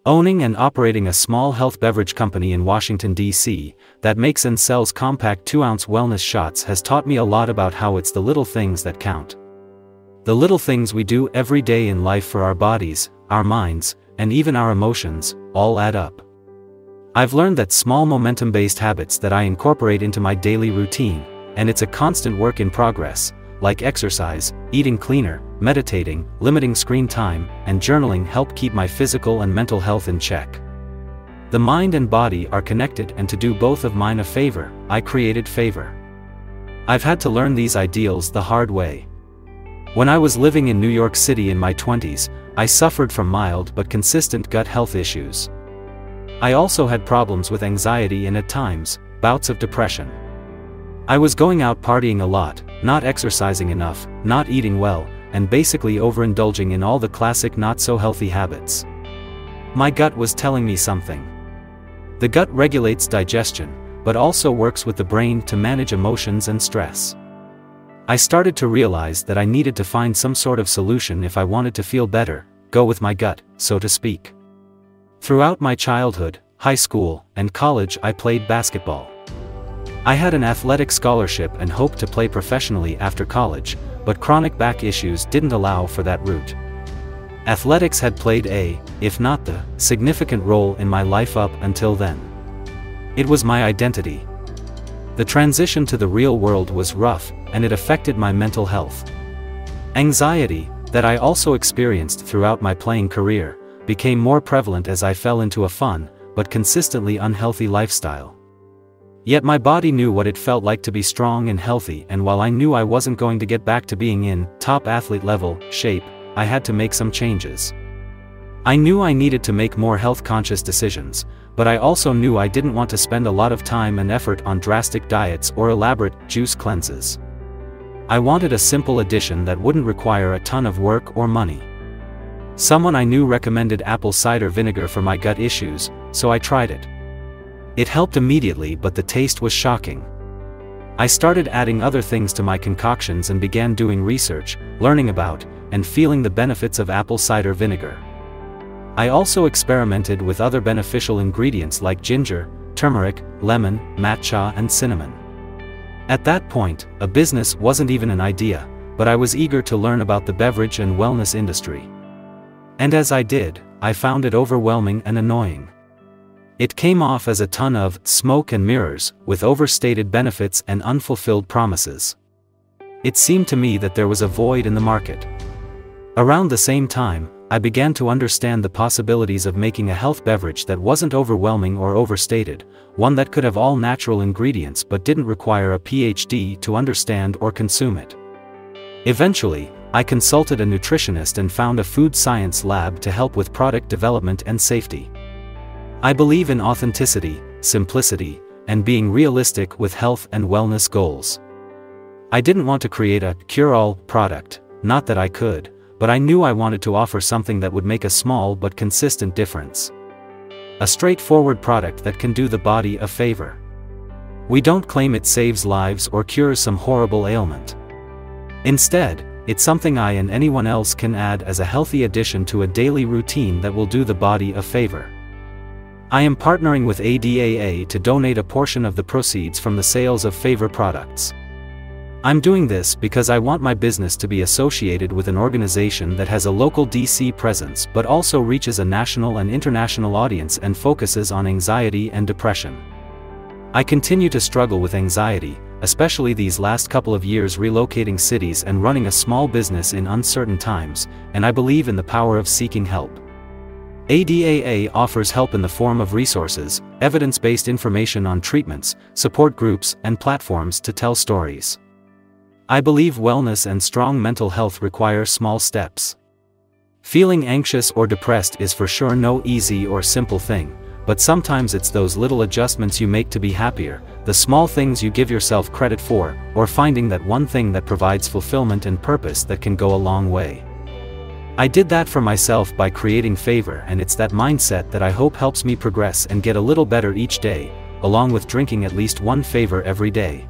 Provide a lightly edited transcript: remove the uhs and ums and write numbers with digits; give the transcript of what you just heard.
Owning and operating a small health beverage company in Washington, D.C., that makes and sells compact 2-ounce wellness shots has taught me a lot about how it's the little things that count. The little things we do every day in life for our bodies, our minds, and even our emotions, all add up. I've learned that small momentum-based habits that I incorporate into my daily routine, and it's a constant work in progress, like exercise, eating cleaner, meditating, limiting screen time, and journaling help keep my physical and mental health in check. The mind and body are connected, and to do both of mine a favor, I created Favor. I've had to learn these ideals the hard way. When I was living in New York City in my 20s, I suffered from mild but consistent gut health issues. I also had problems with anxiety and at times, bouts of depression. I was going out partying a lot, not exercising enough, not eating well, and basically overindulging in all the classic not-so-healthy habits. My gut was telling me something. The gut regulates digestion, but also works with the brain to manage emotions and stress. I started to realize that I needed to find some sort of solution if I wanted to feel better, go with my gut, so to speak. Throughout my childhood, high school, and college I played basketball. I had an athletic scholarship and hoped to play professionally after college, but chronic back issues didn't allow for that route. Athletics had played a, if not the, significant role in my life up until then. It was my identity. The transition to the real world was rough, and it affected my mental health. Anxiety, that I also experienced throughout my playing career, became more prevalent as I fell into a fun, but consistently unhealthy lifestyle. Yet my body knew what it felt like to be strong and healthy, and while I knew I wasn't going to get back to being in top athlete level shape, I had to make some changes. I knew I needed to make more health-conscious decisions, but I also knew I didn't want to spend a lot of time and effort on drastic diets or elaborate juice cleanses. I wanted a simple addition that wouldn't require a ton of work or money. Someone I knew recommended apple cider vinegar for my gut issues, so I tried it. It helped immediately, but the taste was shocking. I started adding other things to my concoctions and began doing research, learning about, and feeling the benefits of apple cider vinegar. I also experimented with other beneficial ingredients like ginger, turmeric, lemon, matcha, and cinnamon. At that point, a business wasn't even an idea, but I was eager to learn about the beverage and wellness industry. And as I did, I found it overwhelming and annoying. It came off as a ton of smoke and mirrors, with overstated benefits and unfulfilled promises. It seemed to me that there was a void in the market. Around the same time, I began to understand the possibilities of making a health beverage that wasn't overwhelming or overstated, one that could have all natural ingredients but didn't require a PhD to understand or consume it. Eventually, I consulted a nutritionist and found a food science lab to help with product development and safety. I believe in authenticity, simplicity, and being realistic with health and wellness goals. I didn't want to create a cure-all product, not that I could, but I knew I wanted to offer something that would make a small but consistent difference. A straightforward product that can do the body a favor. We don't claim it saves lives or cures some horrible ailment. Instead, it's something I and anyone else can add as a healthy addition to a daily routine that will do the body a favor. I am partnering with ADAA to donate a portion of the proceeds from the sales of Favor products. I'm doing this because I want my business to be associated with an organization that has a local DC presence but also reaches a national and international audience and focuses on anxiety and depression. I continue to struggle with anxiety, especially these last couple of years relocating cities and running a small business in uncertain times, and I believe in the power of seeking help. ADAA offers help in the form of resources, evidence-based information on treatments, support groups, and platforms to tell stories. I believe wellness and strong mental health require small steps. Feeling anxious or depressed is for sure no easy or simple thing, but sometimes it's those little adjustments you make to be happier, the small things you give yourself credit for, or finding that one thing that provides fulfillment and purpose that can go a long way. I did that for myself by creating Favor, and it's that mindset that I hope helps me progress and get a little better each day, along with drinking at least one Favor every day.